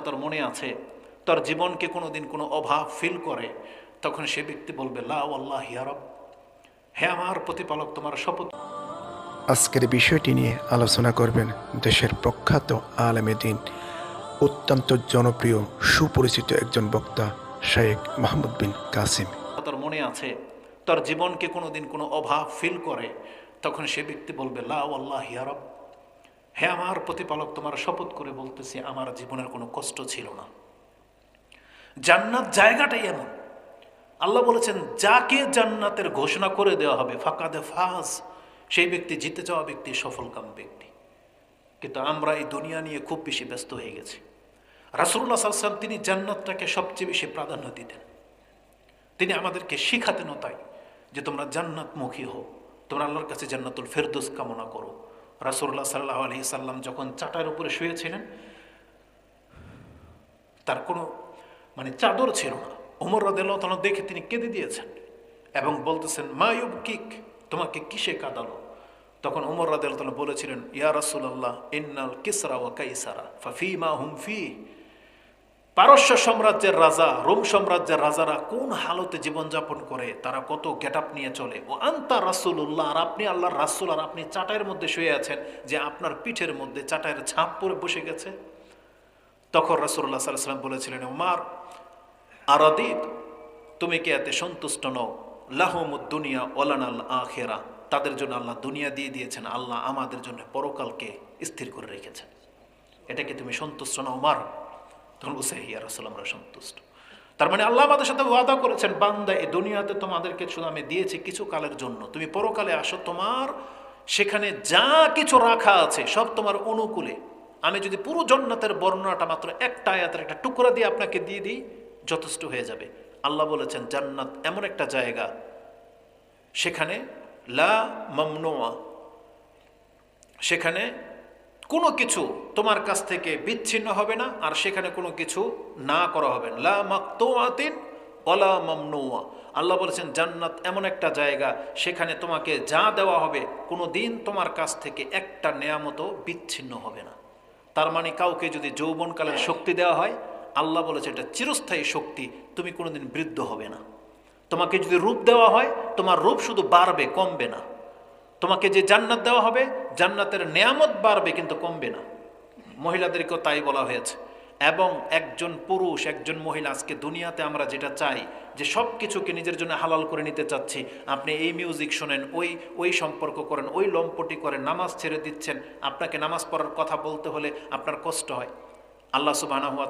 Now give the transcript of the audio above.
তোর মনে আছে তোর জীবনকে কোনোদিন কোনো অভাব ফিল করে, তখন সে ব্যক্তি বলবে লা ওয়াল্লাহি ইয়া রব, হে আমার প্রতিপালক তোমার শপথ। আজকের বিষয়টি নিয়ে আলোচনা করবেন দেশের প্রখ্যাত আলেমে দ্বীন, অত্যন্ত জনপ্রিয় সুপরিচিত একজন বক্তা শেখ মাহমুদ বিন কাসিম। তোর মনে আছে তোর জীবনকে কোনোদিন কোনো অভাব ফিল করে, তখন সে ব্যক্তি বলবে লা ওয়াল্লাহি ইয়া রব, হে আমার প্রতিপালক তোমার শপথ করে বলতেছি আমার জীবনের কোনো কষ্ট ছিল না। জান্নাত জায়গাটাই এমন, আল্লাহ বলেছেন যাকে জান্নাতের ঘোষণা করে দেওয়া হবে ফাকাদে ফাজ, সেই ব্যক্তি জিতে যাওয়া ব্যক্তি, সফলকাম ব্যক্তি। কিন্তু আমরা এই দুনিয়া নিয়ে খুব বেশি ব্যস্ত হয়ে গেছি। রাসূলুল্লাহ সাল্লাল্লাহু আলাইহি ওয়াসাল্লাম তিনি জান্নাতটাকে সবচেয়ে বেশি প্রাধান্য দিতেন। তিনি আমাদেরকে শিখাতেন তাই যে তোমরা জান্নাতমুখী হও, তোমরা আল্লাহর কাছে জান্নাতুল ফেরদৌস কামনা করো। রাসূলুল্লাহ সাল্লাল্লাহু আলাইহি সাল্লাম যখন চাটার উপরে শুয়েছিলেন, তার কোনো চাদর ছিল না। ওমর রাদিয়াল্লাহু তাআলা দেখে তিনি কেঁদে দিয়েছেন এবং বলতেছেন মা ইউবকিক, তোমাকে কিসে কাঁদালো? তখন ওমর রাদিয়াল্লাহু তাআলা বলেছিলেন ইয়া রাসূলুল্লাহ ইন্নাল কিসরা ওয়া কাইসারা ফাফিমা হুম ফি, পারস্য সাম্রাজ্যের রাজা, রোম সাম্রাজ্যের রাজারা কোন হালতে জীবনযাপন করে, তারা কত গেট আপ নিয়ে চলে। ও আনতা রাসূলুল্লাহ, আর আপনি আল্লাহর রাসূল, আর আপনি চাটাইয়ের মধ্যে শুয়ে আছেন যে আপনার পিঠের মধ্যে চাটাইয়ের ছাপ পরে বসে গেছে। তখন রাসূলুল্লাহ সাল্লাল্লাহু আলাইহি ওয়াসাল্লাম বলেছিলেন ওমর আরাদিত, তুমি কি এতে সন্তুষ্ট নও? লাহুমুদ দুনিয়া ওয়ালানাল আখিরা, তাদের জন্য আল্লাহ দুনিয়া দিয়ে দিয়েছেন, আল্লাহ আমাদের জন্য পরকালকে স্থির করে রেখেছেন। এটাকে তুমি সন্তুষ্ট নও ওমর? তখন বলছে ইয়া রাসূল আমরা সন্তুষ্ট। তার মানে আল্লাহ আমাদের সাথে ওয়াদা করেছেন বান্দা এই দুনিয়াতে তোমাদেরকে শুধু আমি দিয়েছি কিছু কালের জন্য, তুমি পরকালে আসো, তোমার সেখানে যা কিছু রাখা আছে সব তোমার অনুকূলে। আমি যদি পুরো জান্নাতের বর্ণনাটা মাত্র একটা আয়াতের একটা টুকরা দিয়ে আপনাকে দিয়ে দিই, যথেষ্ট হয়ে যাবে। আল্লাহ বলেছেন জান্নাত এমন একটা জায়গা, সেখানে লা মামনুয়া, সেখানে কোনো কিছু তোমার কাছ থেকে বিচ্ছিন্ন হবে না, আর সেখানে কোনো কিছু না করা হবে না। লা মাকতুআতিন ওয়ালা মামনুয়া, আল্লাহ বলেছেন জান্নাত এমন একটা জায়গা, সেখানে তোমাকে যা দেওয়া হবে কোনো দিন তোমার কাছ থেকে একটা নেয়ামতও বিচ্ছিন্ন হবে না। তার মানে কাউকে যদি যৌবনকালের শক্তি দেওয়া হয়, আল্লাহ বলেছে এটা চিরস্থায়ী শক্তি, তুমি কোনোদিন বৃদ্ধ হবে না। তোমাকে যদি রূপ দেওয়া হয়, তোমার রূপ শুধু বাড়বে, কমবে না। তোমাকে যে জান্নাত দেওয়া হবে, জান্নাতের নেয়ামত বাড়বে কিন্তু কমবে না। মহিলাদেরকেও তাই বলা হয়েছে। এবং একজন পুরুষ, একজন মহিলা, আজকে দুনিয়াতে আমরা যেটা চাই যে সব কিছুকে নিজের জন্য হালাল করে নিতে চাচ্ছি, আপনি এই মিউজিক শোনেন, ওই সম্পর্ক করেন, ওই লম্পটি করেন, নামাজ ছেড়ে দিচ্ছেন, আপনাকে নামাজ পড়ার কথা বলতে হলে আপনার কষ্ট হয়। আল্লাহ সুবহানাহু ওয়া